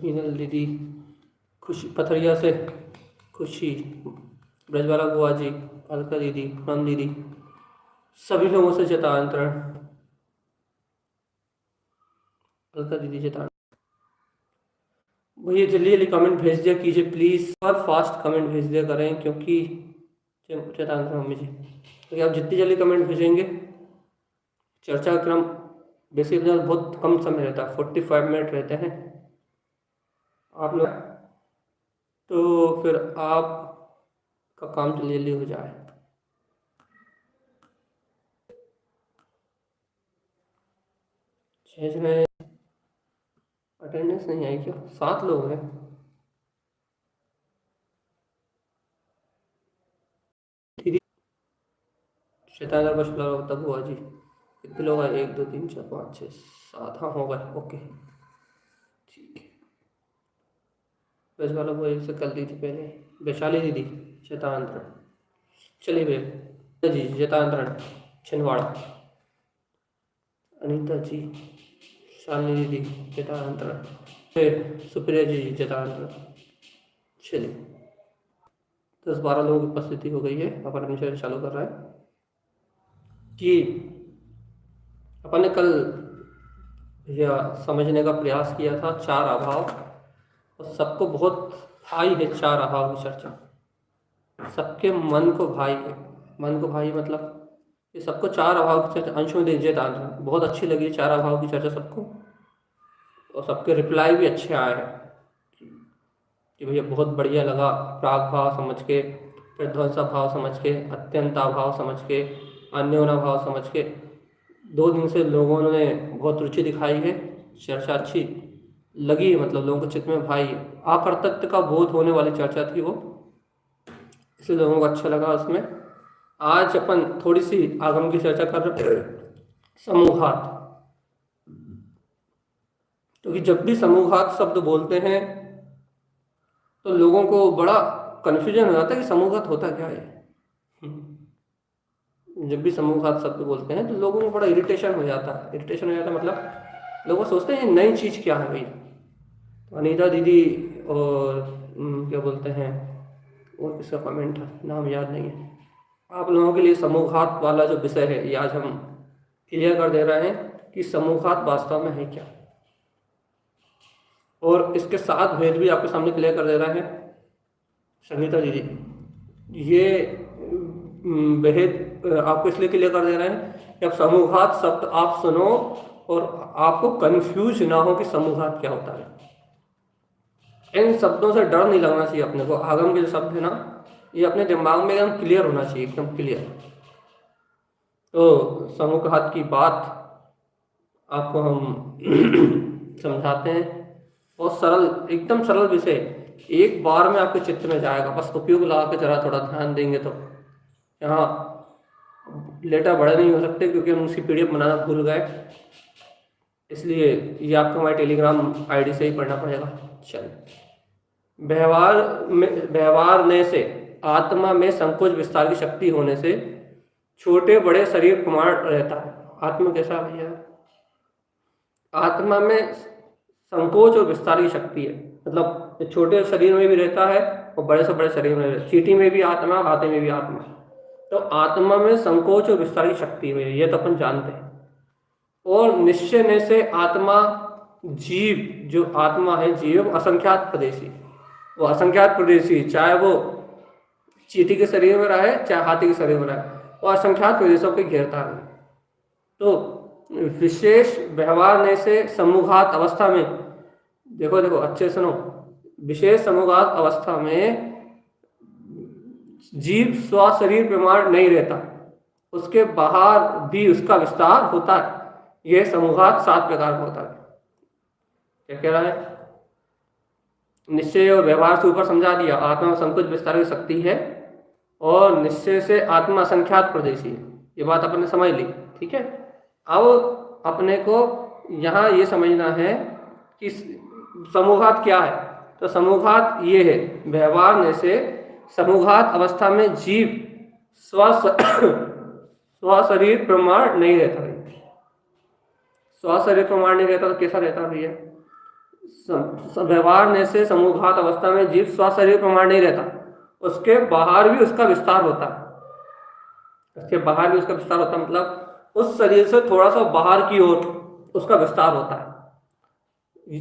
मीनल दीदी, खुशी पथरिया से, खुशी, ब्रजवाला बुआ जी, अलका दीदी, पूनम दीदी, सभी लोगों से जतांतरण। अलका दीदी जतांतरण। भैया जल्दी जल्दी कमेंट भेज दिया कीजिए प्लीज़, और फास्ट कमेंट भेज दिया करें, क्योंकि जतांतरण मम्मी जी, क्योंकि आप जितनी जल्दी कमेंट भेजेंगे, चर्चा का क्रम बेसिकली बहुत कम समय रहता है, 45 मिनट रहते हैं आप लोग, तो फिर आप का काम जल्दी जल्दी हो जाए। शेष में अटेंडेंस नहीं आई क्या? 7 लोग हैं। दीदी शैतान बश तब हुआ जी, कितने लोग हैं? 1 2 3 4 5 6 7, हाँ हो गए, ओके ठीक है। बस वाला वो एक से कल दी थी पहले, वैशाली दीदी शतांतरण, चलिए भैया जी शतांतरण, छिंदवाड़ा, अनीता जी, शालिनी दीदी जतांतरण, फिर सुप्रिया जी जतांतरण। चलिए 10 12 लोगों की उपस्थिति हो गई है, अपन अपनी चालू कर रहा है कि अपन ने कल यह समझने का प्रयास किया था 4 अभाव, और सबको बहुत भाई है 4 अभाव की चर्चा, सबके मन को भाई है। मन को भाई मतलब ये सबको 4 अभाव की चर्चा अंश में दीजिए दान, बहुत अच्छी लगी 4 अभाव की चर्चा सबको, और सबके रिप्लाई भी अच्छे आए हैं कि भैया बहुत बढ़िया लगा, प्राग भाव समझ के, फिर ध्वंसा भाव समझ के, अत्यंता भाव समझ के, अन्योना भाव समझ के, 2 दिन से लोगों ने बहुत रुचि दिखाई है, चर्चा अच्छी लगी, मतलब लोगों के चित्त में भाई आकर्तव्य का बोध होने वाली चर्चा थी वो, इसलिए लोगों को अच्छा लगा उसमें। आज अपन थोड़ी सी आगम की चर्चा कर रहे हैं, समूहात, क्योंकि जब भी समूहात शब्द बोलते हैं तो लोगों को बड़ा कन्फ्यूजन हो जाता है कि समूहात होता क्या है। जब भी समूहात शब्द बोलते हैं तो लोगों को बड़ा इरिटेशन हो जाता है, इरिटेशन हो जाता है मतलब लोग सोचते हैं नई चीज़ क्या है भाई। तो अनीता दीदी और क्या बोलते हैं, और किसका कमेंट है नाम याद नहीं है, आप लोगों के लिए समूहात वाला जो विषय है ये आज हम क्लियर कर दे रहे हैं कि समूहात वास्तव में है क्या, और इसके 7 भेद भी आपके सामने क्लियर कर दे रहे हैं संगीता दीदी। ये भेद आपको इसलिए क्लियर कर दे रहे हैं कि अब समूहात शब्द आप सुनो और आपको कंफ्यूज ना हो कि समूहात क्या होता है। इन शब्दों से डर नहीं लगना चाहिए अपने को, आगम के जो शब्द है ना ये अपने दिमाग में एकदम क्लियर होना चाहिए, एकदम क्लियर। तो समूहात की बात आपको हम समझाते हैं, बहुत सरल, एकदम सरल विषय, एक बार में आपके चित्त में जाएगा, बस उपयोग लगा के जरा थोड़ा ध्यान देंगे तो। यहाँ लेटर बड़े नहीं हो सकते क्योंकि हम उसकी PDF बनाना भूल गए, इसलिए ये आपको हमारे टेलीग्राम ID से ही पढ़ना पड़ेगा। चलिए, व्यवहार ने से आत्मा में संकोच विस्तार की शक्ति होने से छोटे बड़े शरीर प्रमाण रहता है। आत्मा कैसा भैया? आत्मा में संकोच और विस्तार की शक्ति है, मतलब छोटे शरीर में भी रहता है और बड़े से बड़े शरीर में रहता है, चींटी में भी आत्मा, हाथी में भी आत्मा, तो आत्मा में संकोच और विस्तार की शक्ति है, ये तो अपन जानते हैं। और निश्चय ने से आत्मा जीव, जो आत्मा है जीव असंख्यात प्रदेशी, वो असंख्यात प्रदेशी, चाहे वो चींटी के शरीर में रहे चाहे हाथी के शरीर में रहे, वो असंख्यात प्रदेशों के घेरता है। तो विशेष व्यवहार ने से समूहात अवस्था में, देखो देखो अच्छे सुनो, विशेष समूहात अवस्था में जीव स्व शरीर प्रमाण नहीं रहता, उसके बाहर भी उसका विस्तार होता है। यह समूहात 7 प्रकार का होता है। क्या कह रहा है? निश्चय और व्यवहार से ऊपर समझा दिया, आत्मा में संकोच विस्तार की शक्ति है और निश्चय से आत्मा असंख्यात प्रदेशी है, ये बात अपन ने समझ ली, ठीक है। अब अपने को यहाँ ये समझना है कि समूहात क्या है। तो समूहात ये है, व्यवहार ने से समूहात अवस्था में जीव स्व शरीर प्रमाण नहीं रहता है। स्व शरीर प्रमाण नहीं रहता तो कैसा रहता भैया? व्यवहार से समूहघात अवस्था में जीव स्वशरीर प्रमाण नहीं रहता, उसके बाहर भी उसका विस्तार होता है। उसके बाहर भी उसका विस्तार होता है, मतलब उस शरीर से थोड़ा सा बाहर की ओर उसका विस्तार होता है।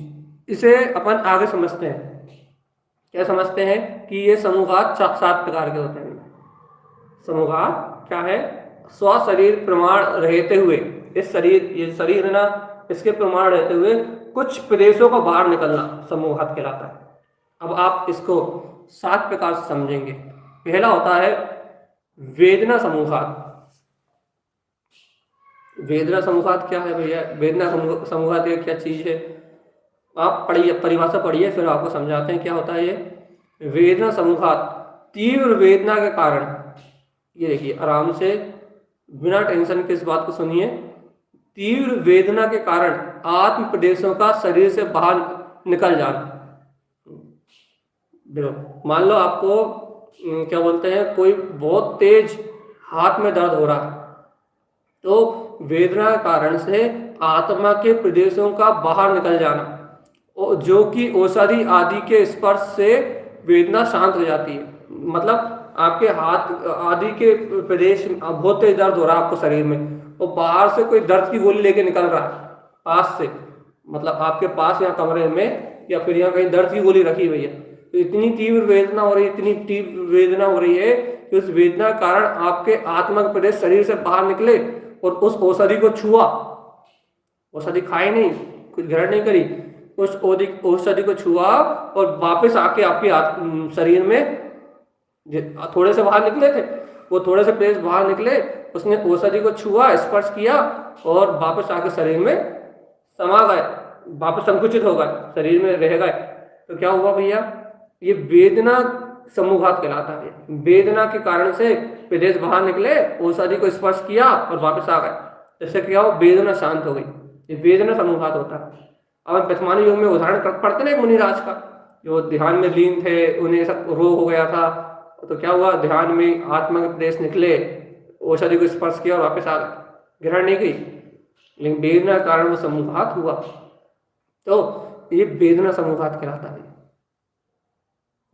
इसे अपन आगे समझते हैं। क्या समझते हैं कि ये समूहघात 7 प्रकार के होते हैं। समूहघात क्या है? स्व शरीर प्रमाण रहते हुए, इस शरीर, ये शरीर है ना, इसके प्रमाण रहते हुए कुछ प्रदेशों को बाहर निकलना समूहघात कहलाता है। अब आप इसको 7 प्रकार से समझेंगे। पहला होता है वेदना समूहघात। वेदना समूहघात क्या है भैया? वेदना समूहघात ये क्या चीज है? आप पढ़िए, परिभाषा पढ़िए, फिर आपको समझाते हैं क्या होता है ये वेदना समूहघात। तीव्र वेदना के कारण, ये देखिए आराम से बिना टेंशन के इस बात को सुनिए, तीव्र वेदना के कारण आत्म प्रदेशों का शरीर से बाहर निकल जाना। देखो, मान लो आपको क्या बोलते हैं, कोई बहुत तेज हाथ में दर्द हो रहा है, तो वेदना के कारण से आत्मा के प्रदेशों का बाहर निकल जाना, जो कि औषधि आदि के स्पर्श से वेदना शांत हो जाती है। मतलब आपके हाथ आदि के प्रदेश बहुत तेज दर्द हो रहा है आपको शरीर में, और बाहर से कोई दर्द की गोली लेके निकल रहा है पास से, मतलब आपके पास या कमरे में या फिर यहाँ कहीं दर्द की गोली रखी हुई है, तो इतनी तीव्र वेदना हो रही है, इतनी तीव्र वेदना हो रही है कि उस वेदना के कारण आपके आत्मा का प्रदेश शरीर से बाहर निकले और उस औषधि को छुआ, औषधि खाई नहीं, कुछ ग्रहण नहीं करी, उस औषधि को छुआ और वापस आके आपके शरीर में थोड़े से बाहर निकले थे, वो थोड़े से पेज बाहर निकले, उसने औषधि को छुआ, स्पर्श किया और वापस आके शरीर में समा गए, वापस संकुचित हो गए, शरीर में रह गए। तो क्या हुआ भैया? ये वेदना समूहघात कहलाता है। वेदना के कारण से प्रदेश बाहर निकले, औषधि को स्पर्श किया और वापस आ गए, इससे क्या हो, वेदना शांत हो गई। ये वेदना समूहघात होता है। अब वर्तमान युग में उदाहरण पढ़ते ना, एक मुनिराज का, जो ध्यान में लीन थे, उन्हें सब रोग हो गया था, तो क्या हुआ, ध्यान में आत्मा के प्रदेश निकले, औषधि को स्पर्श किया और वापस आ गए, ग्रहण नहीं की, लेकिन वेदना के कारण वो समूहघात हुआ। तो ये वेदना समूहघात कहलाता है।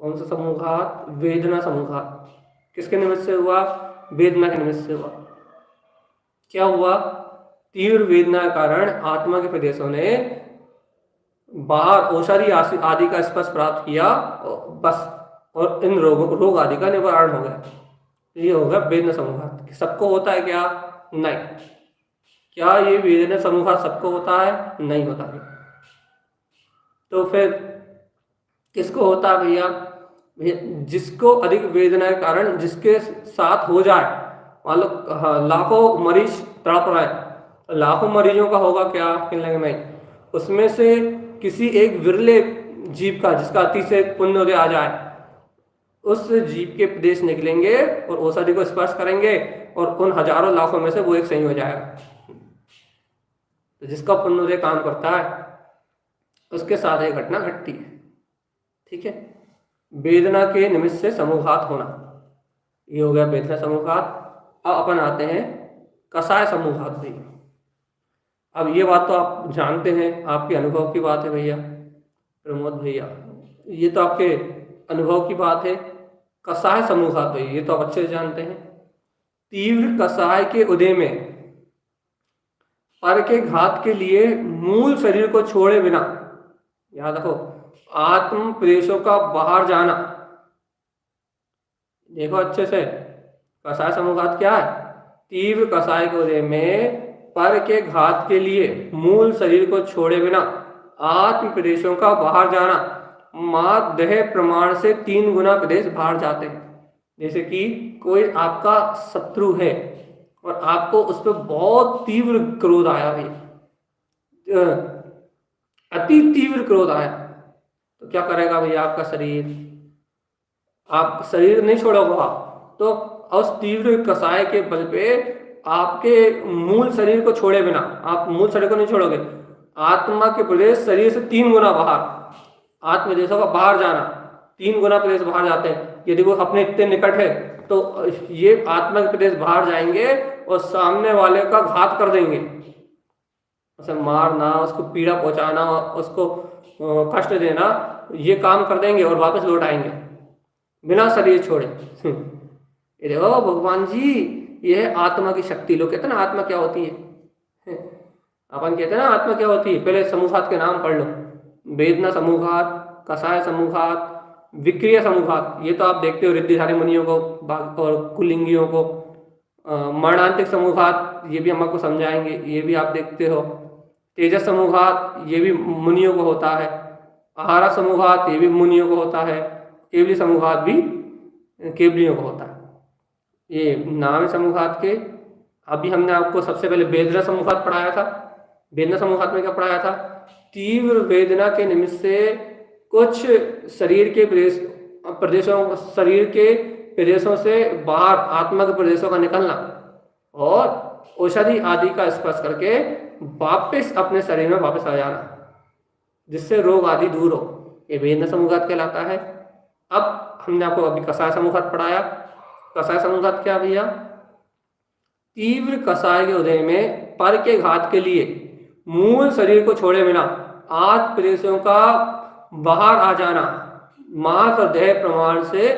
कौन सा समूहघात? वेदना समूहघात। किसके निमित्त से हुआ? वेदना के निमित्त से हुआ। क्या हुआ? तीव्र वेदना के कारण आत्मा के प्रदेशों ने बाहर औषधि आदि का स्पर्श प्राप्त किया, बस, और इन रोग आदि का निवारण हो गया। ये होगा वेदना समूहघात। सबको होता है क्या? नहीं। क्या ये वेदना समूहघात सबको होता है? नहीं होता है। तो फिर किसको होता है भैया? जिसको अधिक वेदना के कारण जिसके साथ हो जाए, मान लो लाखों मरीज तड़प रहे हैं, लाखों मरीजों का होगा क्या? नहीं, उसमें से किसी एक विरले जीव का, जिसका अति से पुण्योदय आ जाए, उस जीव के प्रदेश निकलेंगे और औषधि को स्पर्श करेंगे और उन हजारों लाखों में से वो एक सही हो जाएगा। तो जिसका पुण्योदय काम करता है उसके साथ ये घटना घटती है। ठीक है, वेदना के निमित्त से समूहघात होना, ये हो गया वेदना समूहघात। अब अपन आते हैं कसाय समूहघात भी। अब ये बात तो आप जानते हैं, आपके अनुभव की बात है भैया प्रमोद भैया, ये तो आपके अनुभव की बात है। कसाय समूहघात भैया ये तो आप अच्छे से जानते हैं। तीव्र कसाय के उदय में पर के घात के लिए मूल शरीर को छोड़े बिना, याद रखो, आत्म प्रदेशों का बाहर जाना। देखो अच्छे से, कसाय समूहघात क्या है? तीव्र कसाय के उदय में पर के घात के लिए मूल शरीर को छोड़े बिना आत्म प्रदेशों का बाहर जाना। मात देह प्रमाण से 3 गुना प्रदेश बाहर जाते हैं। जैसे कि कोई आपका शत्रु है और आपको उस पर बहुत तीव्र क्रोध आया है, अति तीव्र क्रोध आया, तो क्या करेगा भैया आपका शरीर? आप शरीर नहीं छोड़ोगे, तो उस तीव्र कसाय के बल पे आपके मूल शरीर को छोड़े बिना, आप मूल शरीर को नहीं छोड़ोगे, आत्मा के प्रदेश शरीर से 3 गुना बाहर, आत्म प्रदेशों का बाहर जाना, 3 गुना प्रदेश बाहर जाते हैं। यदि वो अपने इतने निकट है तो ये आत्मा के प्रदेश बाहर जाएंगे और सामने वाले का घात कर देंगे। उसे मारना, उसको पीड़ा पहुंचाना, उसको कष्ट देना, ये काम कर देंगे और वापस लौट आएंगे बिना शरीर छोड़े। ये देखो भगवान जी, ये है आत्मा की शक्ति। लोग कहते हैं ना आत्मा क्या होती है, अपन कहते हैं ना आत्मा क्या होती है। पहले समूहात के नाम पढ़ लो, वेदना समूहात, कषाय समूहात, विक्रिया समूहात, ये तो आप देखते हो रिद्धिधारी मुनियों को और कुलिंगियों को। मरणांतिक समूहात, ये भी हम आपको समझाएंगे, ये भी आप देखते हो। तेजस समूहात, ये भी मुनियों को होता है। आहारा समूहात, ये भी मुनियों को होता है। केवली समूहात भी केवलियों को होता है। ये नाम है समूहात के। अभी हमने आपको सबसे पहले वेदना समूहात पढ़ाया था। वेदना समूहात में क्या पढ़ाया था? तीव्र वेदना के निमित्त से कुछ शरीर के प्रदेशों से बाहर आत्मा के प्रदेशों का निकलना और औषधि आदि का स्पर्श करके वापस अपने शरीर में वापस आ जाना, जिससे रोग आदि दूर हो, ये वेदना समूहात कहलाता है। अब हमने आपको अभी कषाय समूहात पढ़ाया। कषाय समूहात क्या भैया? तीव्र कषाय के उदय में पर के घात के लिए मूल शरीर को छोड़े बिना आठ प्रदेशों का बाहर आ जाना, मात्र देह प्रमाण से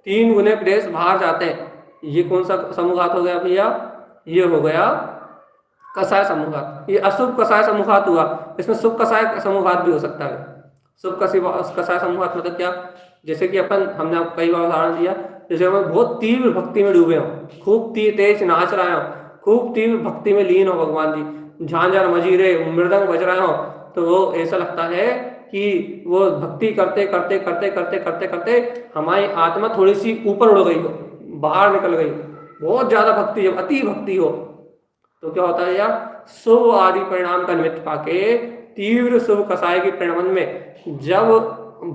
3 गुने प्रदेश बाहर जाते हैं। ये कौन सा समूहात हो गया भैया? ये हो गया कषाय समूहात। ये अशुभ कषाय समूहात हुआ। इसमें शुभ कषाय समूहात भी हो सकता है। शुभ कषाय समूहात मतलब क्या? जैसे कि हमने आपको कई बार उदाहरण दिया, जैसे हम बहुत तीव्र भक्ति में डूबे हों, खूब तेज नाच रहे हो, खूब तीव्र भक्ति में लीन हो भगवान जी, झांझर मजीरे मृदंग बज रहे हो, तो वो ऐसा लगता है कि वो भक्ति करते करते करते करते करते करते हमारी आत्मा थोड़ी सी ऊपर उड़ गई हो, बाहर निकल गई, बहुत ज्यादा भक्ति, जब अति भक्ति हो तो क्या होता है यार? शुभ आदि परिणाम का निमित्त पाके तीव्र शुभ कषाय के परिणाम में जब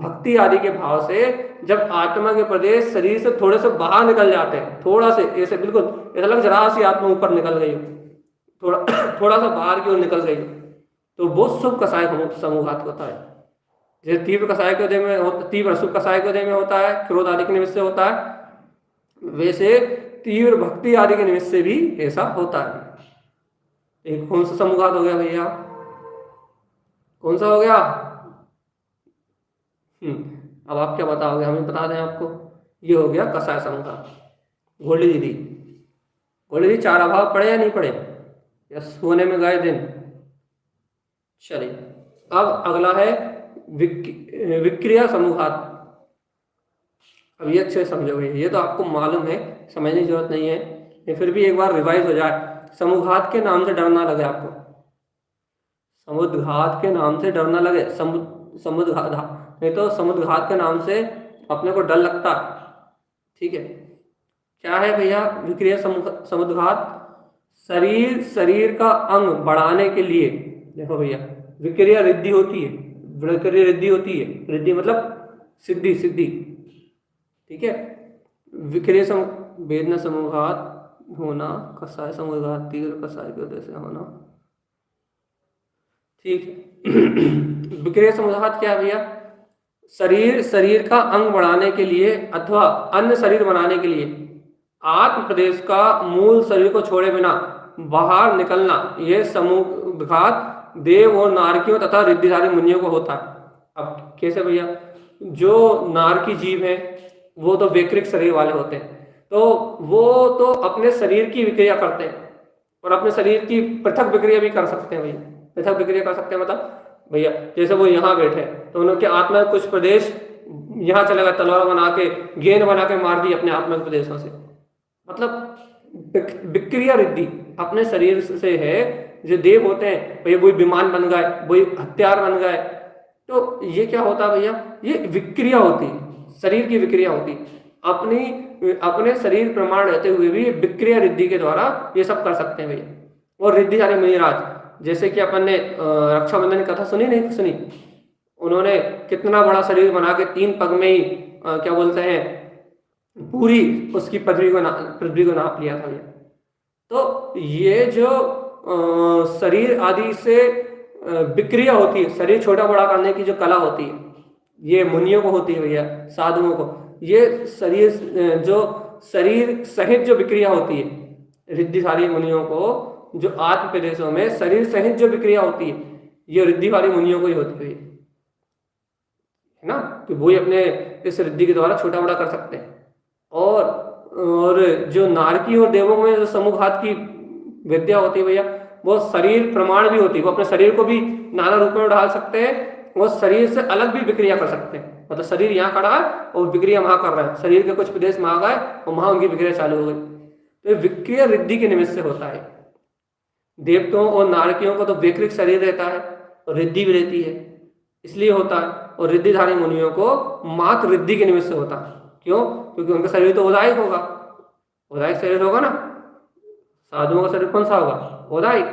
भक्ति आदि के भाव से जब आत्मा के प्रदेश शरीर से थोड़े से बाहर निकल जाते हैं, थोड़ा से ऐसे बिल्कुल ऐसा लग जरा सी आत्मा ऊपर निकल गई, थोड़ा सा बाहर की ओर निकल गई, तो वो शुभ कषाय समूहात होता है। जैसे तीव्र कषाय के उदय में तीव्र शुभ कषाय के उदय में होता है, क्रोध आदि के निमित्त से होता है, वैसे तीव्र भक्ति आदि के निमित्त से भी ऐसा होता है। एक कौन सा समूहात हो गया भैया? कौन सा हो गया? अब आप क्या बताओगे? हमें बता दें आपको। ये हो गया कषाय समूहात। गोल्डी दीदी 4 अभाव पढ़े या नहीं पढ़े? या सोने में गए दिन? चलिए, अब अगला है विक्रिया समूहात। अब ये अच्छे समझो भैया, ये तो आपको मालूम है, समझने की जरूरत नहीं है, ये फिर भी एक बार रिवाइज हो जाए। समूहात के नाम से डर ना लगे आपको, समुद्घात के नाम से डर ना लगे, समुद्घात नहीं तो समुद्घात के नाम से अपने को डर लगता, ठीक है? क्या है भैया विक्रिया समुद्घात? शरीर का अंग बढ़ाने के लिए, देखो भैया विक्रिया रिद्धि होती है, रिद्धि मतलब सिद्धि, ठीक है? विक्रिया वेदना समूहात होना, कषाय समूहात तीव्र कषाय के उदय से होना, ठीक है? विक्रिया समूहात क्या है भैया? शरीर का अंग बढ़ाने के लिए अथवा अन्य शरीर बनाने के लिए आत्म प्रदेश का मूल शरीर को छोड़े बिना बाहर निकलना, यह समूहात देव और नारकियों तथा रिद्धिधारी मुनियों को होता है। अब कैसे भैया? जो नारकी जीव है वो तो वैकृत शरीर वाले होते हैं, तो वो तो अपने शरीर की विक्रिया करते हैं और अपने शरीर की पृथक विक्रिया भी कर सकते हैं भैया। पृथक विक्रिया कर सकते हैं मतलब भैया जैसे वो यहाँ बैठे तो उनके आत्मा के कुछ प्रदेश यहाँ चले गए, तलवार बना के गेंद बना के मार दी अपने आत्मा के प्रदेशों से, मतलब विक्रिया रिद्धि अपने शरीर से है। जो देव होते हैं भैया वही विमान बन गए, वही हथियार बन गए, तो ये क्या होता है भैया? ये विक्रिया होती, शरीर की विक्रिया होती। अपने शरीर प्रमाण रहते हुए भी विक्रिया रिद्धि के द्वारा ये सब कर सकते हैं भैया। और रिद्धिधारी मुनिराज, जैसे कि अपन ने रक्षाबंधन की कथा सुनी नहीं सुनी, उन्होंने कितना बड़ा शरीर बना के 3 पग में ही क्या बोलते हैं पूरी उसकी पृथ्वी को नाप लिया था भैया। तो ये जो शरीर आदि से विक्रिया होती है, शरीर छोटा बड़ा करने की जो कला होती है, ये मुनियों को होती है भैया, साधुओं को। ये शरीर सहित जो विक्रिया होती है रिद्धिधारी मुनियों को जो आत्म प्रदेशों में शरीर सहित जो विक्रिया होती है ये रिद्धि वाली मुनियों को ही होती है ना, कि वो ही अपने इस रिद्धि के द्वारा छोटा बड़ा कर सकते हैं। और जो नारकी और देवों में जो समूहघात की विद्या होती है भैया, वो शरीर प्रमाण भी होती है, वो अपने शरीर को भी नाना रूप में ढाल सकते हैं, वो शरीर से अलग भी विक्रिया कर सकते हैं। मतलब शरीर यहाँ खड़ा है और विक्रिया वहां कर रहा है, शरीर के कुछ प्रदेश में आ गए और वहां उनकी विक्रिया चालू हो गई। तो विक्रिया रिद्धि के निमित्त से होता है। देवताओं और नारकियों को तो वैकृत शरीर रहता है और रिद्धि भी रहती है, इसलिए होता है। और रिद्धिधारी मुनियों को मात्र रिद्धि के निमित्त से होता है। क्यों? क्योंकि उनका शरीर तो औदायिक होगा, औदायिक शरीर होगा ना। साधुओं का शरीर कौन सा होगा? औदायिक।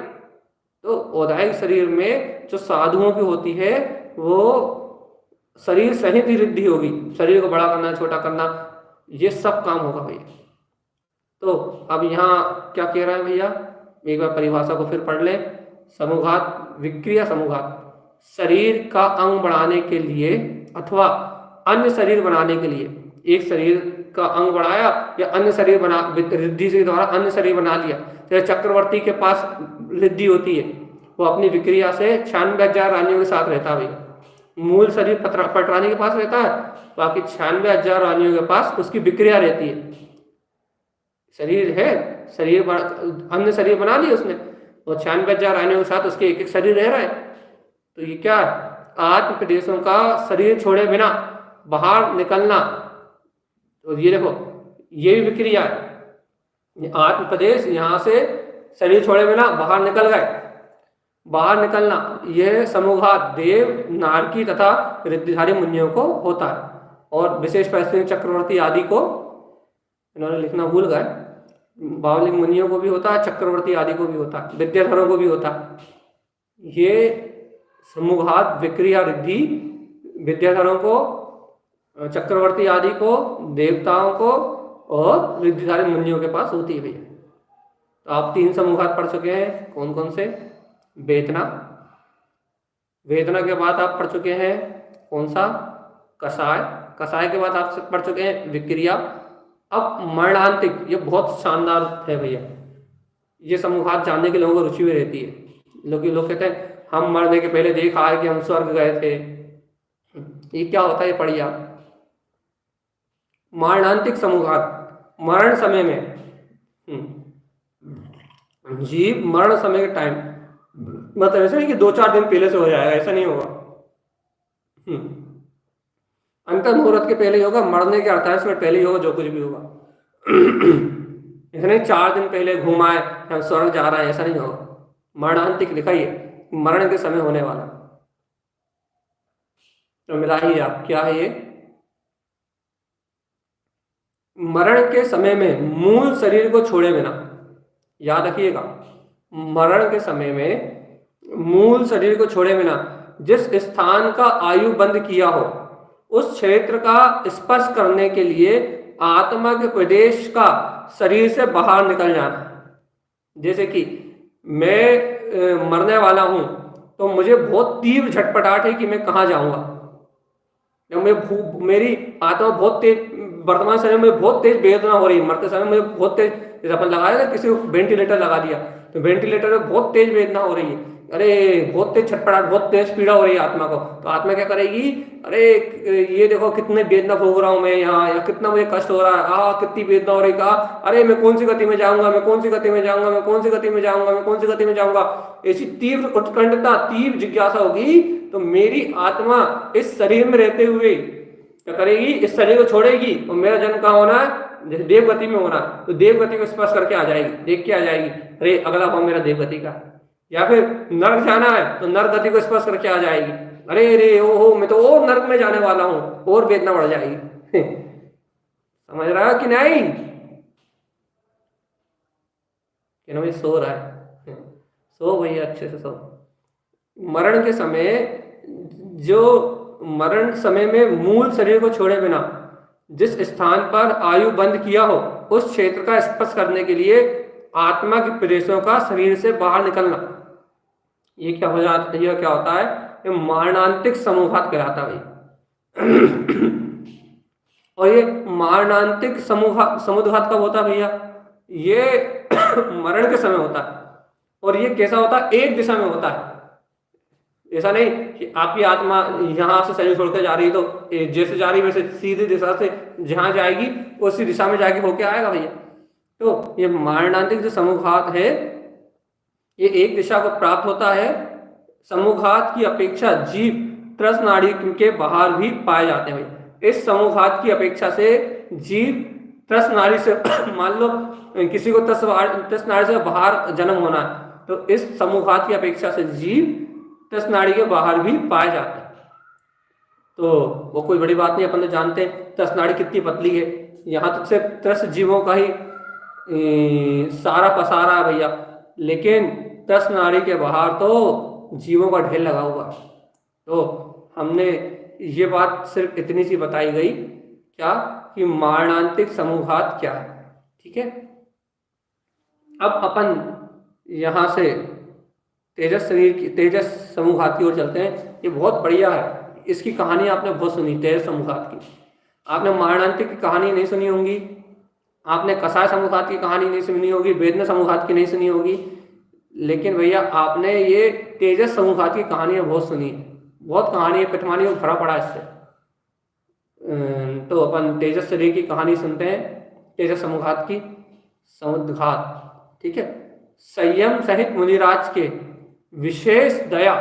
तो औदायिक शरीर में जो साधुओं की होती है वो शरीर सहित ही रिद्धि होगी, शरीर को बड़ा करना, छोटा करना, ये सब काम होगा भैया। तो अब यहाँ क्या कह रहा है भैया, एक बार परिभाषा को फिर पढ़ लें। समूहघात, विक्रिया समूहघात शरीर का अंग बढ़ाने के लिए अथवा अन्य शरीर बनाने के लिए, एक शरीर का अंग बढ़ाया या अन्य शरीर बना, रिद्धि के द्वारा अन्य शरीर बना लिया। जैसे चक्रवर्ती के पास रिद्धि होती है, वो अपनी विक्रिया से 96,000 रानियों के साथ रहता है भैया। मूल शरीर पटरानी के पास रहता है, बाकी 96,000 रानियों के पास उसकी विक्रिया रहती है। शरीर है, शरीर अन्य शरीर बना लिया उसने, और 96,000 रानियों के साथ उसके एक एक शरीर रह रहा है। तो ये क्या है? आत्म प्रदेशों का शरीर छोड़े बिना बाहर निकलना। तो ये देखो, ये भी विक्रिया है। आत्म प्रदेश यहाँ से शरीर छोड़े बिना बाहर निकल गए, बाहर निकलना, यह समूहघात देव, नारकी तथा रिद्धिधारी मुनियों को होता है। और विशेष परिस्थिति चक्रवर्ती आदि को इन्होंने लिखना भूल गए, बावलिक मुनियों को भी होता है, चक्रवर्ती आदि को भी होता है, विद्याधरों को भी होता है। ये समूहघात विक्रिया रिद्धि विद्याधरों को, चक्रवर्ती आदि को, देवताओं को और रिद्धिधारी मुनियों के पास होती है भैया। तो आप 3 समूहघात पढ़ चुके हैं, कौन कौन से? वेदना, वेदना के बाद आप पढ़ चुके हैं कौन सा? कषाय, कषाय के बाद आप पढ़ चुके हैं विक्रिया। अब मरणांतिक, ये बहुत शानदार है भैया, ये समूहघात जानने के लोगों को रुचि भी रहती है। लोग कहते हैं हम मरने के पहले देखा है कि हम स्वर्ग गए थे। ये क्या होता है, ये पढ़िए आप। मरणांतिक समूहघात, मरण समय में जीव मरण समय के टाइम, मतलब ऐसा नहीं कि 2-4 दिन पहले से हो जाएगा, ऐसा नहीं होगा। अंतर मुहूर्त के पहले ही होगा, मरने के 48 मिनट पहले ही होगा, जो कुछ भी होगा। ऐसा नहीं 4 दिन पहले घूमा है या स्वर्ग जा रहा है, ऐसा नहीं होगा। मरणांतिक लिखा ही है, मरण के समय होने वाला। तो मिला ही आप, क्या है ये? मरण के समय में मूल शरीर को छोड़े बिना, याद रखिएगा, मरण के समय में मूल शरीर को छोड़े बिना जिस स्थान का आयु बंद किया हो उस क्षेत्र का स्पर्श करने के लिए आत्मा के प्रदेश का शरीर से बाहर निकल जाना। जैसे कि मैं मरने वाला हूं तो मुझे बहुत तीव्र झटपटाहट है कि मैं कहाँ जाऊंगा, मेरी आत्मा बहुत तेज, वर्तमान समय में बहुत तेज वेदना हो रही है, मरते समय मुझे बहुत तेज, जैसे अपन लगाया ना किसी को वेंटिलेटर लगा दिया तो वेंटिलेटर में बहुत तेज वेदना हो रही है, अरे बहुत तेज छटपटाहट, बहुत तेज पीड़ा हो रही है आत्मा को। तो आत्मा क्या करेगी? अरे ये देखो कितने वेदना भोग रहा हूं मैं यहाँ, या कितना मुझे कष्ट हो रहा है, कितनी वेदना हो रही, कहा अरे मैं कौन सी गति में जाऊंगा, मैं कौन सी गति में जाऊंगा, मैं कौन सी गति में जाऊंगा, मैं कौन सी गति में जाऊंगा। ऐसी तीव्र उत्कंठता, तीव्र जिज्ञासा होगी तो मेरी आत्मा इस शरीर में रहते हुए क्या करेगी? इस शरीर को छोड़ेगी और मेरा जन्म कहाँ होना है? जैसे देवगति में होना, तो देवगति को स्पर्श करके आ जाएगी, देख के आ जाएगी, अरे अगला भाव मेरा देवगति का। या फिर नर्क जाना है तो नर्क गति को स्पर्श करके आ जाएगी, अरे अरे ओहो मैं तो और नर्क में जाने वाला हूं, और वेदना बढ़ जाएगी। समझ रहा है कि नहीं? क्या भाई सो रहा है? सो भैया, अच्छे से सो। मरण के समय, जो मरण समय में मूल शरीर को छोड़े बिना जिस स्थान पर आयु बंद किया हो उस क्षेत्र का स्पर्श करने के लिए आत्मा के प्रदेशों का शरीर से बाहर निकलना, ये क्या हो जाता है? यह क्या होता है? ये मरणांतिक समूहघात कहलाता है भाई। और ये मरणांतिक समुद्घात कब होता है भैया? ये मरण के समय होता है। और ये कैसा होता है, एक दिशा में होता है। ऐसा नहीं कि आपकी आत्मा यहाँ से शरीर छोड़कर जा रही तो जैसे जा रही वैसे सीधी दिशा से जहाँ जाएगी उसी दिशा में जाके होके आएगा भैया। तो ये मारणांतिक जो समूहघात है ये एक दिशा को प्राप्त होता है। समूहघात की अपेक्षा जीव त्रस नाड़ी के बाहर भी पाए जाते हैं भाई। इस समूहघात की अपेक्षा से जीव त्रस नाड़ी से मान लो किसी को त्रस नाड़ी से बाहर जन्म होना है तो इस समूहघात की अपेक्षा से जीव त्रस नाड़ी के बाहर भी पाए जाते हैं। तो वो कोई बड़ी बात नहीं, अपन तो जानते हैं त्रस नाड़ी कितनी पतली है। यहाँ तक से त्रस जीवों का ही सारा पसारा है भैया, लेकिन त्रस नाड़ी के बाहर तो जीवों का ढेर लगा हुआ है। तो हमने ये बात सिर्फ इतनी सी बताई गई क्या कि मारणांतिक समूहघात क्या है। ठीक है, अब अपन यहाँ से तेजस शरीर की तेजस समूहघात की ओर चलते हैं। ये बहुत बढ़िया है, इसकी कहानी आपने बहुत सुनी तेजस समूहघात की। आपने मारणांतिक की कहानी नहीं सुनी होगी, आपने कसाय समूहघात की कहानी नहीं सुनी होगी, वेदना समूहघात की नहीं सुनी होगी, लेकिन भैया आपने ये तेजस समूहघात की कहानी बहुत सुनी है। बहुत कहानी है, पिठमानी में भरा पड़ा इससे। तो अपन तेजस शरीर की कहानी सुनते हैं, तेजस समूहघात की। समुद्घात, ठीक है। संयम सहित मुनिराज के विशेष दया,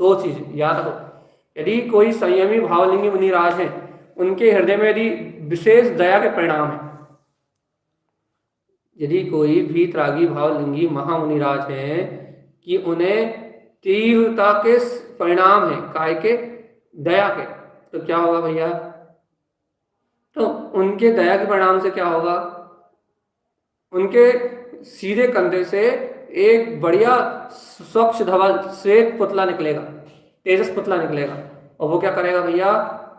दो चीज याद रखो। यदि कोई संयमी भावलिंगी मुनिराज है, उनके हृदय में यदि विशेष दया के परिणाम है, यदि कोई भी वीतरागी भावलिंगी महामुनिराज है कि उन्हें तीव्रता के परिणाम है, काय के, दया के, तो क्या होगा भैया? तो उनके दया के परिणाम से क्या होगा? उनके सीधे कंधे से एक बढ़िया स्वच्छ धवल श्वेत पुतला निकलेगा, तेजस पुतला निकलेगा। और वो क्या करेगा भैया?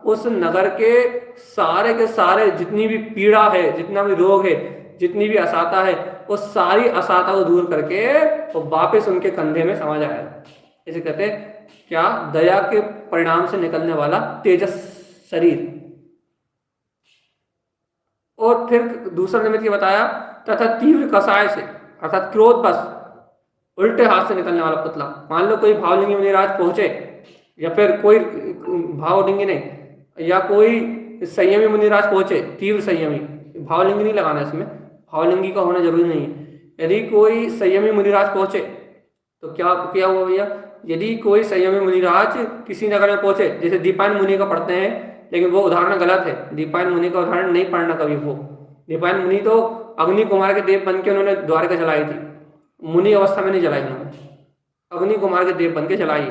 उस नगर के सारे जितनी भी पीड़ा है, जितना भी रोग है, जितनी भी असाता है, वो सारी असाता को दूर करके वो वापस उनके कंधे में समा जाएगा। इसे कहते हैं क्या? दया के परिणाम से निकलने वाला तेजस शरीर। और फिर दूसरा निमित्त ये बताया, तथा तीव्र कसाय से अर्थात क्रोध बस उल्टे हाथ से निकलने वाला पुतला। मान लो कोई भावलिंगी मुनिराज पहुंचे, या फिर कोई भावलिंगी नहीं, या कोई संयमी मुनिराज पहुंचे, तीव्र संयमी, भावलिंगी नहीं लगाना इसमें, भावलिंगी का होना जरूरी नहीं है। यदि कोई संयमी मुनिराज पहुंचे तो क्या हुआ भैया? यदि कोई संयमी मुनिराज किसी नगर में पहुंचे, जैसे दीपायन मुनि का पढ़ते हैं, लेकिन वो उदाहरण गलत है। दीपायन मुनि का उदाहरण नहीं पढ़ना कभी। वो दीपायन मुनि तो अग्नि कुमार के देव बन के उन्होंने द्वारका जलाई थी, मुनि अवस्था में नहीं जलाई उन्होंने, अग्नि कुमार के देव बन के जलाई,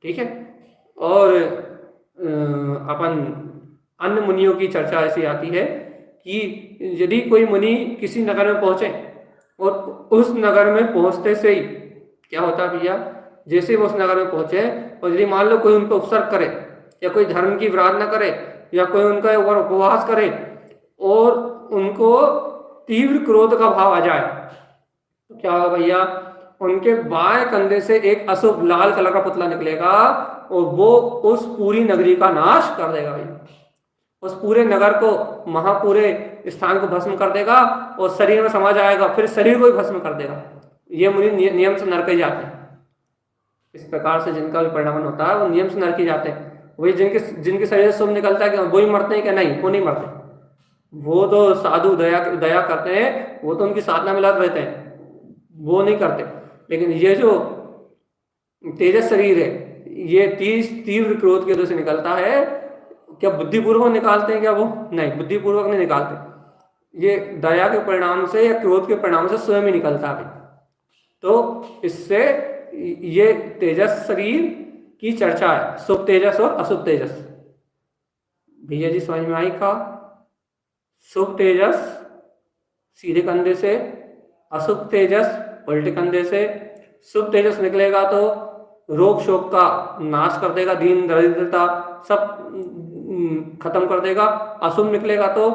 ठीक है। और अपन अन्य मुनियों की चर्चा ऐसी आती है कि यदि कोई मुनि किसी नगर में पहुंचे और उस नगर में पहुंचते से ही क्या होता है भैया? जैसे वो उस नगर में पहुंचे और यदि मान लो कोई उनको उपसर्ग करे, या कोई धर्म की विराधना करे, या कोई उनका ऊपर उपवास करे और उनको तीव्र क्रोध का भाव आ जाए, तो क्या होगा भैया? उनके बाएं कंधे से एक अशुभ लाल कलर का पुतला निकलेगा और वो उस पूरी नगरी का नाश कर देगा भैया। उस पूरे नगर को, महापूरे स्थान को भस्म कर देगा और शरीर में समा जाएगा, फिर शरीर को ही भस्म कर देगा। ये मुनि नियम से नरक जाते हैं। इस प्रकार से जिनका भी परिणाम होता है वो नियम से नरक जाते हैं। वही जिनके शरीर से शुभ निकलता है, कि वो ही मरते हैं क्या? नहीं, वो नहीं मरते। वो तो साधु दया करते हैं, वो तो उनकी साधना में लग रहते हैं, वो नहीं करते। लेकिन ये जो तेजस शरीर है, ये तीव्र क्रोध के वजह से निकलता है। क्या बुद्धिपूर्वक निकालते हैं क्या? वो नहीं, बुद्धिपूर्वक नहीं निकालते। ये दया के परिणाम से या क्रोध के परिणाम से स्वयं ही निकलता है। तो इससे ये तेजस शरीर की चर्चा है, शुभ तेजस और अशुभ तेजस। भैया जी समझ में आई का? शुभ तेजस सीधे कंधे से, अशुभ तेजस उल्टे कंधे से। शुभ तेजस निकलेगा तो रोग शोक का नाश कर देगा, दीन दरिद्रता सब खत्म कर देगा। अशुभ निकलेगा तो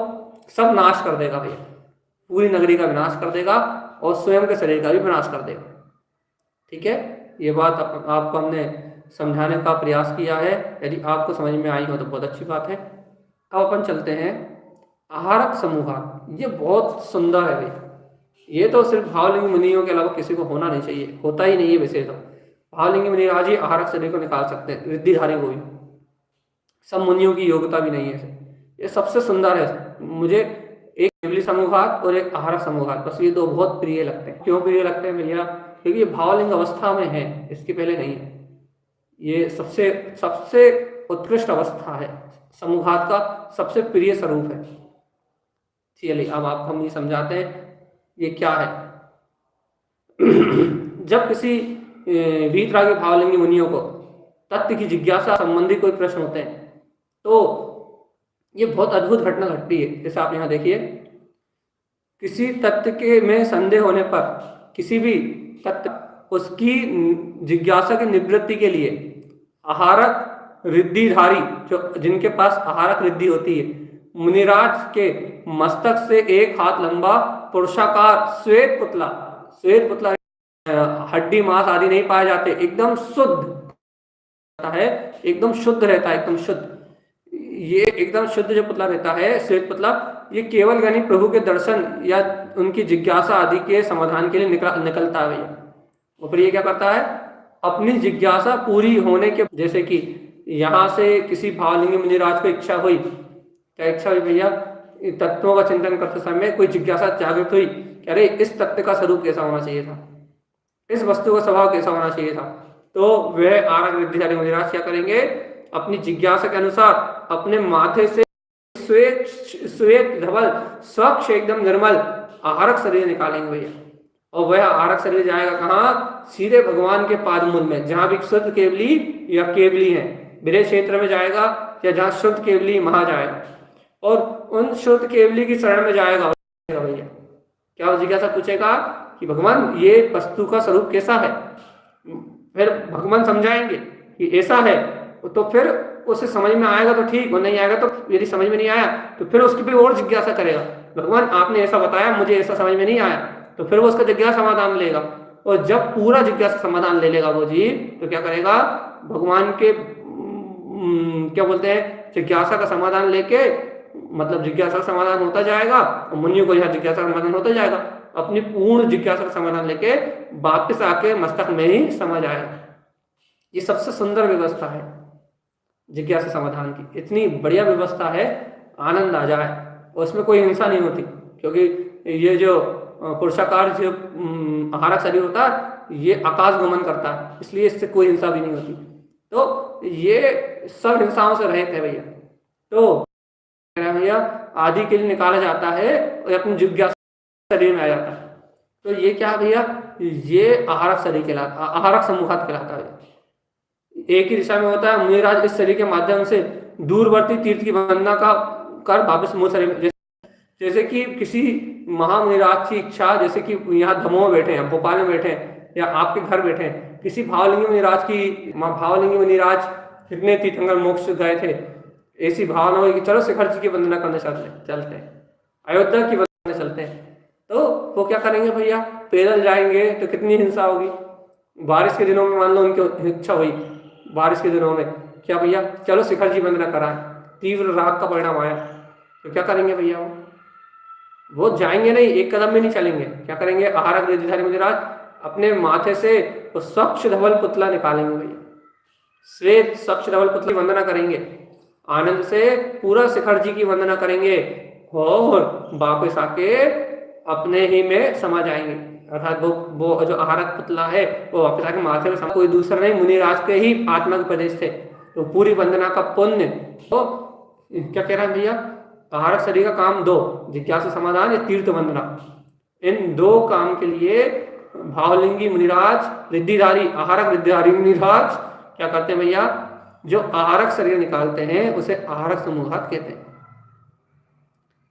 सब नाश कर देगा भैया, पूरी नगरी का विनाश कर देगा और स्वयं के शरीर का भी विनाश कर देगा। ठीक है, ये बात आपको हमने समझाने का प्रयास किया है। यदि आपको समझ में आई हो तो बहुत अच्छी बात है। अब अपन चलते हैं आहारक समूहघात। ये बहुत सुंदर है भाई, ये तो सिर्फ भावलिंगी मुनियों के अलावा किसी को होना नहीं चाहिए, होता ही नहीं है वैसे तो। भावलिंगी मुनिराज ही आहारक शरीर को निकाल सकते हैं, रिद्धिधारी को भी। सब मुनियों की योग्यता भी नहीं है इसे। ये सबसे सुंदर है मुझे, एक केवली समूहात और एक आहारक समूहात, बस ये दो बहुत प्रिय लगते हैं। क्यों प्रिय लगते हैं भैया? क्योंकि ये भावलिंग अवस्था में है, इसके पहले नहीं है। ये सबसे सबसे उत्कृष्ट अवस्था है, समूहात का सबसे प्रिय स्वरूप है। चलिए अब आपको हम ये समझाते हैं ये क्या है। जब किसी वीतरागी भावलिंगी मुनियों को तत्व की जिज्ञासा संबंधी कोई प्रश्न होते हैं तो ये बहुत अद्भुत घटना घटती है। जैसे आप यहाँ देखिए, किसी तत्व के में संदेह होने पर किसी भी तत्व उसकी जिज्ञासा की निवृत्ति के लिए आहारक रिद्धिधारी, जो जिनके पास आहारक रिद्धि होती है, मुनिराज के मस्तक से एक हाथ लंबा पुरुषाकार श्वेत पुतला, श्वेत पुतला हड्डी मांस आदि नहीं पाए जाते, एकदम शुद्ध है, एकदम शुद्ध रहता है, एकदम शुद्ध। ये एकदम शुद्ध जो पुतला रहता है, श्वेत पुतला, ये केवल यानी प्रभु के दर्शन या उनकी जिज्ञासा आदि के समाधान के लिए निकलता है भैया। और फिर ये क्या करता है, अपनी जिज्ञासा पूरी होने के, जैसे कि यहाँ से किसी भावलिंगी मुनिराज को इच्छा हुई, क्या इच्छा हुई भैया? तत्वों का चिंतन करते समय कोई जिज्ञासा जागृत हुई, अरे इस तत्व का स्वरूप कैसा होना चाहिए था, इस वस्तु का स्वभाव कैसा होना चाहिए था, तो वह आहारक रिद्धिधारी मुनिराज क्या करेंगे, अपनी जिज्ञासा के अनुसार अपने माथे से श्वेत श्वेत धवल स्वच्छ एकदम निर्मल आहारक शरीर निकालेंगे भैया। और वह आहारक शरीर जाएगा कहाँ? सीधे भगवान के पादमूल में, जहां भी शुद्ध केवली या केवली है, विरह क्षेत्र में जाएगा, या जहाँ शुद्ध केवली वहां जाएगा और उन शुद्ध केवली की शरण में जाएगा भैया। क्या वो जिज्ञासा पूछेगा कि भगवान ये वस्तु का स्वरूप कैसा है, फिर भगवान समझाएंगे कि ऐसा है, तो फिर उसे समझ में आएगा तो ठीक, और नहीं आएगा तो, यदि समझ में नहीं आया तो फिर उसकी भी और जिज्ञासा करेगा, भगवान आपने ऐसा बताया, मुझे ऐसा समझ में नहीं आया, तो फिर वो उसका जिज्ञासा समाधान लेगा। और जब पूरा जिज्ञासा समाधान ले लेगा वो जी, तो क्या करेगा, भगवान के क्या बोलते हैं, जिज्ञासा का समाधान लेके, मतलब जिज्ञासा का समाधान होता जाएगा और मुनियों को यहाँ जिज्ञासा का समाधान होता जाएगा, अपनी पूर्ण जिज्ञासा का समाधान लेके वापस आके मस्तक में ही समा जाएगा। ये सबसे सुंदर व्यवस्था है जिज्ञासा समाधान की, इतनी बढ़िया व्यवस्था है, आनंद आ जाए। और उसमें कोई हिंसा नहीं होती, क्योंकि ये जो पुरुषाकार जो आहारक शरीर होता है, ये आकाश गमन करता है, इसलिए इससे कोई हिंसा भी नहीं होती। तो ये सब हिंसाओं से रहित है भैया। तो भैया आदि के लिए निकाला जाता है और अपनी जिज्ञासा शरीर में आ जाता है। तो ये क्या है भैया, ये आहारक शरीर कहलाता, आहारक समूहात कहलाता है। एक ही दिशा में होता है, मुनिराज इस शरीर के माध्यम से दूरवर्ती तीर्थ की वंदना का कर वापस मूल शरीर में, जैसे कि किसी महामुनिराज की इच्छा, जैसे कि यहाँ दमोह बैठे हैं, भोपाल में बैठे हैं, या आपके घर बैठे हैं, किसी भावलिंगी मुनिराज की, भावलिंगी मुनिराज कितने तीर्थंकर मोक्ष गए थे, ऐसी भावना हुई कि चलो शिखर जी की वंदना करने चलते हैं, अयोध्या की वंदना चलते हैं, तो वो क्या करेंगे भैया, पैदल जाएंगे तो कितनी हिंसा होगी। बारिश के दिनों में मान लो उनकी इच्छा हुई, बारिश के दिनों में क्या भैया, चलो शिखर जी वंदना कराएं, तीव्र राग का परिणाम आया, तो क्या करेंगे भैया, वो जाएंगे नहीं, एक कदम भी नहीं चलेंगे, क्या करेंगे, आहारक रिद्धिधारी मुनिराज अपने माथे से वो स्वच्छ धवल पुतला निकालेंगे भैया, श्वेत स्वच्छ धवल पुतली वंदना करेंगे, आनंद से पूरा शिखर जी की वंदना करेंगे और वापस आके अपने ही में समा जाएंगे। अर्थात वो जो आहारक पुतला है वो वापस आके माथे में समा, कोई दूसरा नहीं, मुनिराज के ही आत्मा के प्रदेश थे। तो पूरी वंदना का पुण्य, तो क्या कह रहा है भैया, आहारक शरीर का काम दो, जिज्ञासा समाधान या तीर्थ वंदना, इन दो काम के लिए भावलिंगी मुनिराज रिद्धिधारी, आहारक रिद्धिधारी मुनिराज क्या करते हैं भैया, जो आहारक शरीर निकालते हैं उसे आहारक समूहात कहते हैं।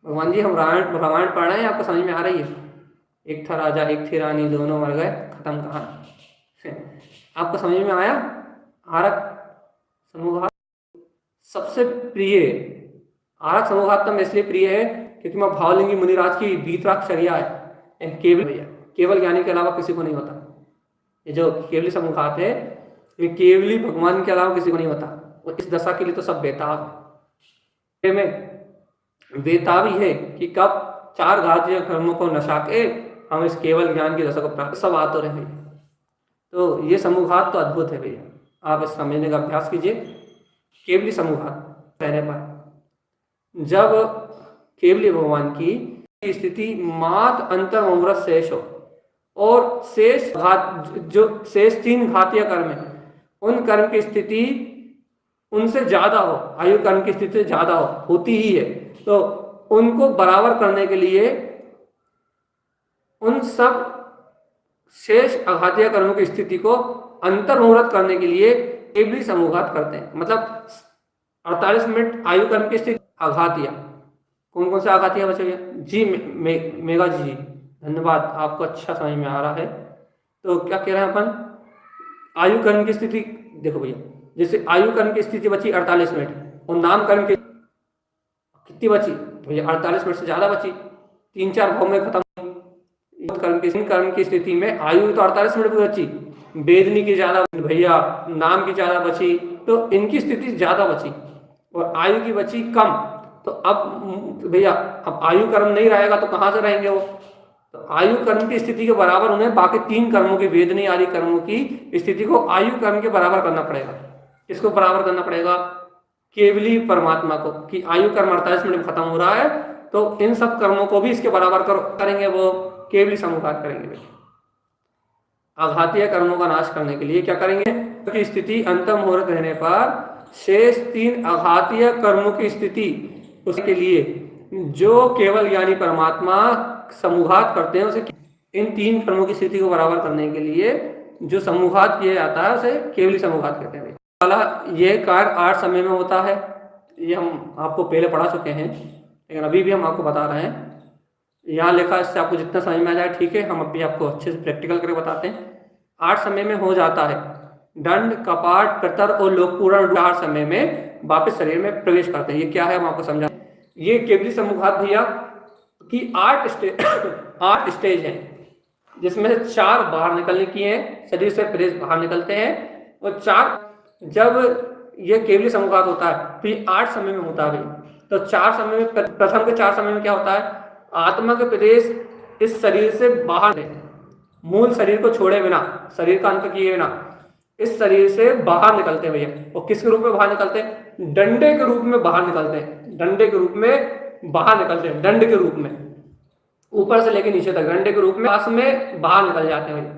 भगवान जी हम रामायण पढ़ रहे हैं, आपको समझ में आ रही है, एक था राजा एक थी रानी, दोनों मर गए, खत्म कहानी। आपको समझ में आया? आहारक समूहात सबसे प्रिय, आहारक समूहात तो इसलिए प्रिय है क्योंकि मैं भावलिंगी मुनिराज की बीतराक्षरिया है, केवल भैया, केवल ज्ञानी के अलावा किसी को नहीं होता। ये जो केवली समूहात है, ये केवली भगवान के अलावा किसी को नहीं होता, और इस दशा के लिए तो सब बेताब में बेताबी है कि कब चार घातीय कर्मों को नशा के हम इस केवल ज्ञान की दशा को प्राप्त सब आ तो रहे भैया। तो ये समूहात तो अद्भुत है भैया, आप इस समझने का अभ्यास कीजिए। केवली समूहात रहने पर जब केवली भगवान की स्थिति मात अंतर मुहूर्त शेष हो और शेष घात जो शेष 3 घातीय कर्म है उन कर्म की स्थिति उनसे ज्यादा हो, आयु कर्म की स्थिति ज्यादा होती ही है, तो उनको बराबर करने के लिए उन सब शेष अघातीय कर्मों की स्थिति को अंतर्मुहूर्त करने के लिए केवली समूहात करते हैं। मतलब 48 मिनट आयु कर्म की स्थिति अघातीय। कौन कौन से अघातीय बचे भैया? जी मेगा जी धन्यवाद, आपको अच्छा समझ में आ रहा है। तो क्या कह रहे हैं अपन, आयु कर्म की स्थिति देखो भैया, जैसे आयु कर्म की स्थिति बची 48 मिनट और नाम कर्म की कितनी बची भैया? 48 मिनट से ज्यादा बची, 3-4 भाव में खत्म। कर्म की स्थिति में आयु तो 48 मिनट की बची, वेदनी की ज्यादा भैया, नाम की ज्यादा बची, तो इनकी स्थिति ज्यादा बची और आयु की बची कम। तो अब भैया अब आयु कर्म नहीं रहेगा तो कहाँ से रहेंगे वो? तो आयु कर्म की स्थिति के बराबर उन्हें बाकी 3 कर्मों की, वेदनी आदि कर्मों की स्थिति को आयु कर्म के बराबर करना पड़ेगा। किसको बराबर करना पड़ेगा? केवली परमात्मा को, कि आयु कर्म 48 मिनट में खत्म हो रहा है तो इन सब कर्मों को भी इसके बराबर करेंगे, वो केवली समूहात करेंगे। आघातीय कर्मों का नाश करने के लिए क्या करेंगे कि स्थिति अंतम मुहूर्त रहने पर शेष 3 आघातीय कर्मों की स्थिति उसके लिए जो केवल ज्ञानी परमात्मा समूहात करते हैं उसे इन 3 कर्मों की स्थिति को बराबर करने के लिए जो समूहात किया जाता है उसे केवली समूहात कहते हैं। वाला ये कार्य 8 समय में होता है, ये हम आपको पहले पढ़ा चुके हैं लेकिन अभी भी हम आपको बता रहे हैं। यहाँ लिखा, इससे आपको जितना समझ में आ जाए ठीक है, हम अभी आपको अच्छे से प्रैक्टिकल करके बताते हैं। 8 समय में हो जाता है। दंड, कपाट, प्रतर और लोकपूर्ण 8 समय में वापस शरीर में प्रवेश करते हैं। ये क्या है हम आपको समझा। ये केवली समूहात भैया की 8 स्टेज हैं, जिसमें से 4 बाहर निकलने की हैं, शरीर से प्रवेश बाहर निकलते हैं, और 4 जब ये केवली समूहात होता है तो ये 8 समय में होता है। तो 4 समय में, प्रथम के 4 समय में क्या होता है, आत्मा के प्रदेश इस शरीर से बाहर, मूल शरीर को छोड़े बिना, शरीर का अंत किए बिना इस शरीर से बाहर निकलते हैं भैया। और किसके रूप में बाहर निकलते हैं? डंडे के रूप में बाहर निकलते हैं। डंडे के रूप में बाहर निकलते हैं, दंड के रूप में, ऊपर से लेकर नीचे तक डंडे के रूप में पास में बाहर निकल जाते हैं भैया।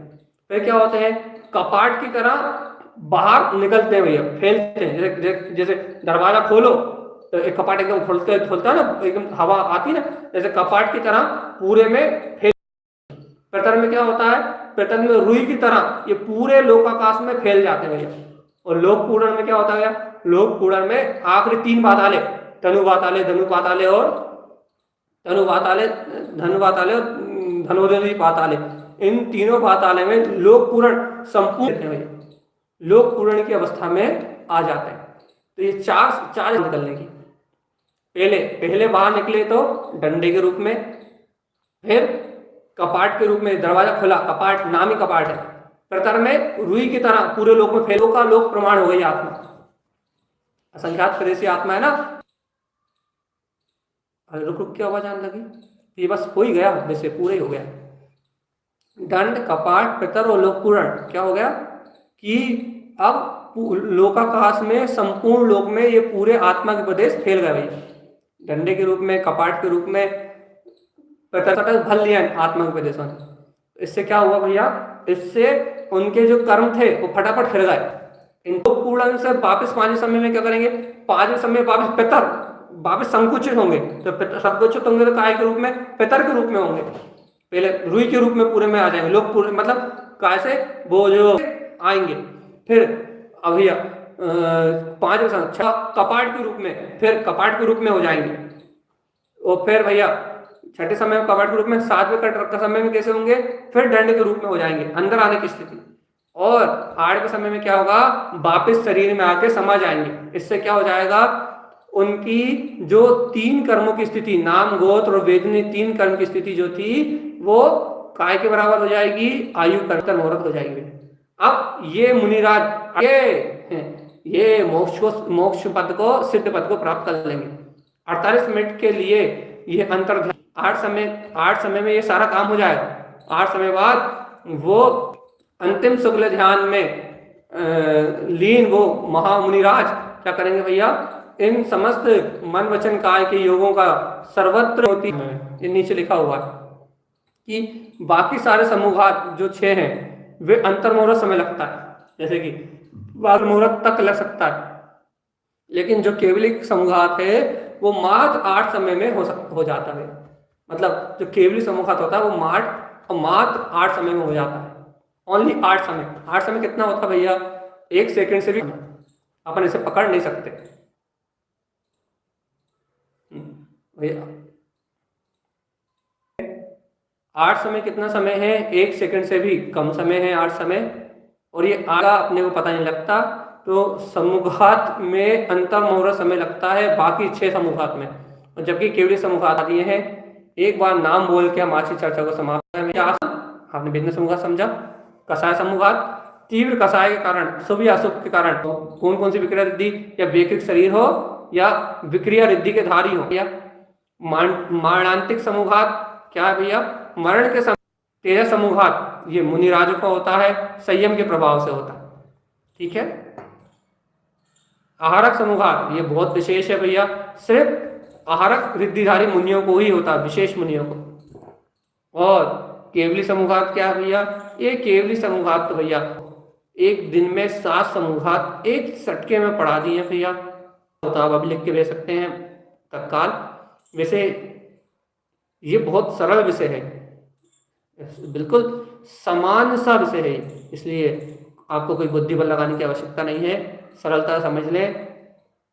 फिर क्या होते हैं? कपाट की तरह बाहर निकलते हैं भैया, फैलते हैं। जैसे दरवाजा खोलो तो एक कपाट एकदम खोलता है ना, एकदम हवा आती है ना, जैसे कपाट की तरह पूरे में फैल। प्रतर में क्या होता है? प्रतर में रुई की तरह ये पूरे लोकाकाश में फैल जाते हैं भैया। और लोक पूर्ण में क्या होता है? लोक पूर्ण में आखिरी 3 पाताले, तनु पाताले, धनु पाताले और धनोदय पाताले, इन तीनों पाताले में लोक पूर्ण संपूर्ण है भैया, लोक पूर्ण की अवस्था में आ जाते हैं। तो ये 4 निकलने की, पहले बाहर निकले तो डंडे के रूप में, फिर कपाट के रूप में, दरवाजा खुला, कपाट नामी कपाट है। प्रतर में रुई की तरह पूरे लोक में फैलो का लोक प्रमाण हो गई आत्मा, असंख्यात प्रदेशी आत्मा है ना। अरे रुक क्या आवाज आने लगी? ये बस हो ही गया, वैसे पूरा ही हो गया। दंड, कपाट, प्रतर और लोक पूर्ण क्या हो गया कि अब लोकाकाश में, संपूर्ण लोक में ये पूरे आत्मा के प्रदेश फैल गए भैया। डंडे के रूप में, कपाट के रूप में, प्रतर भर लिया आत्मा के प्रदेश में। इससे क्या हुआ भैया? इससे उनके जो कर्म थे वो फटाफट फिर गए। इनको पूर्ण से वापस 5वें समय में क्या करेंगे? 5वें समय वापस पितर वापस संकुचित होंगे। तो संकुचित होंगे तो काय के रूप में? पितर के रूप में होंगे। पहले रुई के रूप में पूरे में आ जाएंगे लोग, पूरे मतलब काय से वो जो आएंगे। फिर भैया 5वें समय कपाट के रूप में, फिर कपाट के रूप में हो जाएंगे। और फिर भैया 6ठे समय में कपाट के रूप में, 7वें का समय में कैसे होंगे? फिर दंड के रूप में हो जाएंगे, अंदर आने की स्थिति। और 8वें समय में क्या होगा? वापिस शरीर में आके समा जाएंगे। इससे क्या हो जाएगा? उनकी जो 3 कर्मों की स्थिति, नाम, गोत्र और वेदनी 3 कर्म की स्थिति जो थी वो काय के बराबर हो जाएगी? आयु कर्तन मुहूर्त हो जाएगी। अब ये मुनिराज ये मोक्ष पद को, सिद्ध पद को प्राप्त कर लेंगे। 48 मिनट के लिए ये अंतर 8 समय में ये सारा काम हो जाएगा। 8 समय बाद वो अंतिम शुक्ल ध्यान में लीन वो महामुनिराज क्या करेंगे भैया, इन समस्त मन वचन काय के योगों का सर्वत्र होती है। ये नीचे लिखा हुआ है कि बाकी सारे समूहात जो 6 हैं वे अंतर्मुहूर्त समय लगता है, जैसे कि बाल मुहूर्त तक लग सकता है, लेकिन जो केवली समूहात है वो मात्र 8 समय में हो जाता है। मतलब जो केवली समूहात होता है वो मात्र 8 समय में हो जाता है। ओनली 8 समय। 8 समय कितना होता है भैया, 1 सेकंड से भी अपन इसे पकड़ नहीं सकते भैया। 8 समय कितना समय है, 1 सेकंड से भी कम समय है 8 समय। और ये आगा अपने को पता नहीं लगता, तो समूहात में अंतर्मुहूर्त समय लगता है बाकी 6 समूहात में। और जबकि केवली समूहात दिए हैं, एक बार नाम बोल के हम आज की चर्चा को समाप्त करें। आपने भिन्न समूहात समझा। कसाय समूहात, तीव्र कसाय के कारण, शुभ या अशुभ के कारण, तो कौन कौन सी विक्रिया रिद्धि, या वैकृत शरीर हो या विक्रिया रिद्धि के धारी हो, या मरणांतिक समूहात क्या है भैया, मरण के समय। तेजस समूहात ये मुनिराजों का होता है, संयम के प्रभाव से होता है, ठीक है। आहारक समूहात ये बहुत विशेष है भैया, सिर्फ आहारक रिद्धिधारी मुनियों को ही होता है, विशेष मुनियों को। और केवली समूहात क्या है भैया, ये केवली समूहात तो भैया एक दिन में 7 समूहात एक सटके में पढ़ा दिए भैया, होता आप अभी लिख के भेज सकते हैं तत्काल। वैसे ये बहुत सरल विषय है, बिल्कुल समान सा विषय है, इसलिए आपको कोई बुद्धि बल लगाने की आवश्यकता नहीं है, सरलता समझ लें।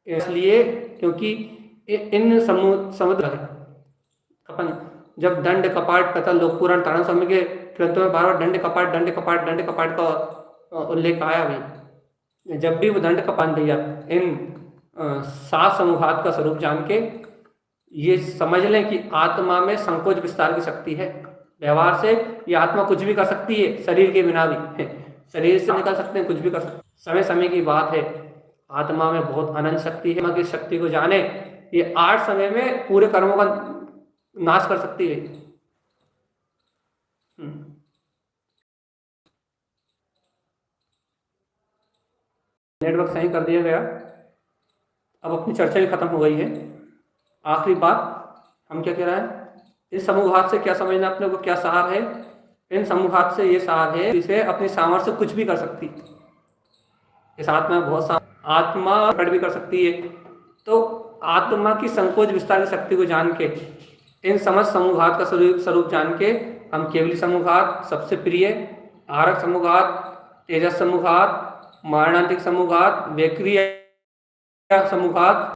इसलिए क्योंकि इन समुद्र अपन जब दंड कपाट तथा लोक पुराण तारण स्वामी के ग्रंथों में बार बार दंड कपाट का उल्लेख आया भी, जब भी वो दंड कपाट भैया इन 7 समूहात का स्वरूप जान के ये समझ लें कि आत्मा में संकोच विस्तार की शक्ति है। व्यवहार से ये आत्मा कुछ भी कर सकती है, शरीर के बिना भी शरीर से निकल सकते हैं, कुछ भी कर सकते हैं, समय समय की बात है। आत्मा में बहुत अनंत शक्ति है, आत्मा की शक्ति को जाने, ये 8 समय में पूरे कर्मों का नाश कर सकती है। नेटवर्क सही कर दिया गया। अब अपनी चर्चा भी खत्म हो गई है। आखिरी बात हम क्या कह रहे हैं, इस समूहात से क्या समझना अपने को, क्या सार है इन समूहात से? ये सार है इसे अपनी सामर्थ्य से कुछ भी कर सकती, इस आत्मा में बहुत आत्मा प्रकट भी कर सकती है। तो आत्मा की संकोच विस्तार की शक्ति को जान के, इन समस्त समूहात का स्वरूप जान के, हम केवली समूहात सबसे प्रिय, आरक समूहात, तेजस समूहात, मारणांतिक समूहात, वैक्रिय समूहात,